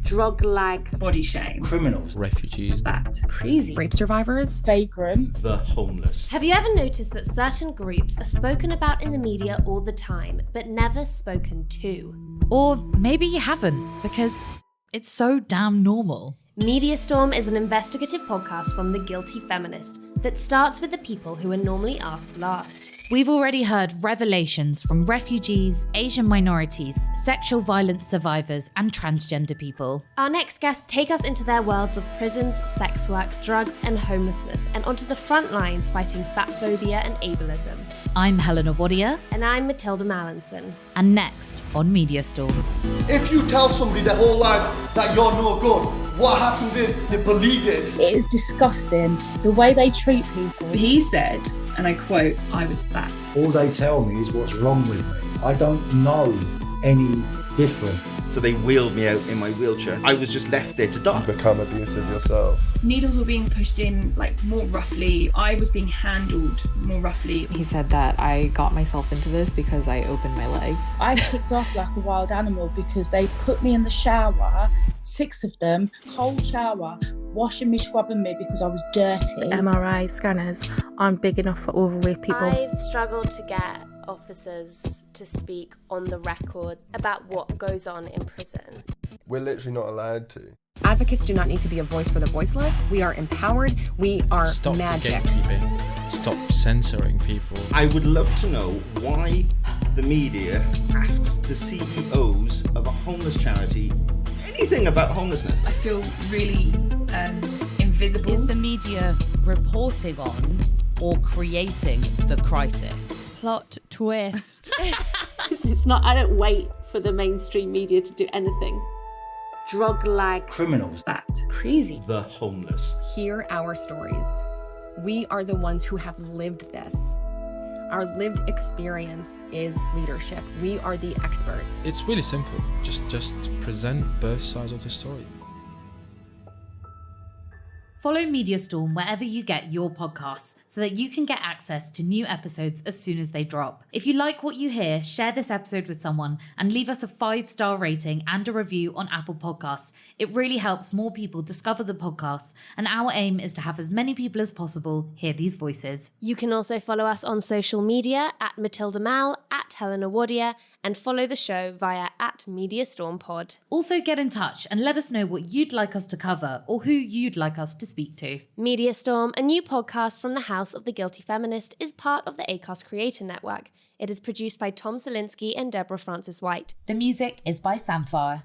drug lag, body shame, criminals, refugees, that, crazy, rape survivors, vagrant, the homeless. Have you ever noticed that certain groups are spoken about in the media all the time, but never spoken to? or maybe you haven't because it's so damn normal. Media Storm is an investigative podcast from the Guilty Feminist that starts with the people who are normally asked last. We've already heard revelations from refugees, Asian minorities, sexual violence survivors, and transgender people. Our next guests take us into their worlds of prisons, sex work, drugs, and homelessness, and onto the front lines fighting fat phobia and ableism. I'm Helena Wadia, And I'm Matilda Mallinson. and next on Media Storm. If you tell somebody their whole life that you're no good, what happens is they believe it. it is disgusting the way they treat people. He said, and I quote, "I was fat." All they tell me is what's wrong with me. I don't know any different. So they wheeled me out in my wheelchair. I was just left there to die. Become abusive yourself. Needles were being pushed in more roughly. I was being handled more roughly. He said that I got myself into this because I opened my legs. I kicked off like a wild animal because they put me in the shower, 6 of them, cold shower, washing me, scrubbing me because I was dirty. MRI scanners aren't big enough for overweight people. I've struggled to get officers to speak on the record about what goes on in prison. We're literally not allowed to. Advocates do not need to be a voice for the voiceless. We are empowered. We are stop magic. the gatekeeping, stop censoring people. I would love to know why the media asks the CEOs of a homeless charity anything about homelessness. I feel really invisible. Is the media reporting on or creating the crisis? Plot twist. It's not, I don't wait for the mainstream media to do anything. Drug lag, Criminals, That. crazy. the homeless. Hear our stories. We are the ones who have lived this. Our lived experience is leadership. We are the experts. It's really simple. Just present both sides of the story. Follow Media Storm wherever you get your podcasts so that you can get access to new episodes as soon as they drop. If you like what you hear, share this episode with someone and leave us a 5-star rating and a review on Apple Podcasts. It really helps more people discover the podcast, and our aim is to have as many people as possible hear these voices. You can also follow us on social media at Matilda Mal, at Helena Wadia, and follow the show via at Media Storm Pod. Also get in touch and let us know what you'd like us to cover or who you'd like us to speak to. Media Storm, a new podcast from the House of the Guilty Feminist, is part of the Acast Creator Network. It is produced by Tom Zielinski and Deborah Francis White. The music is by Samphire.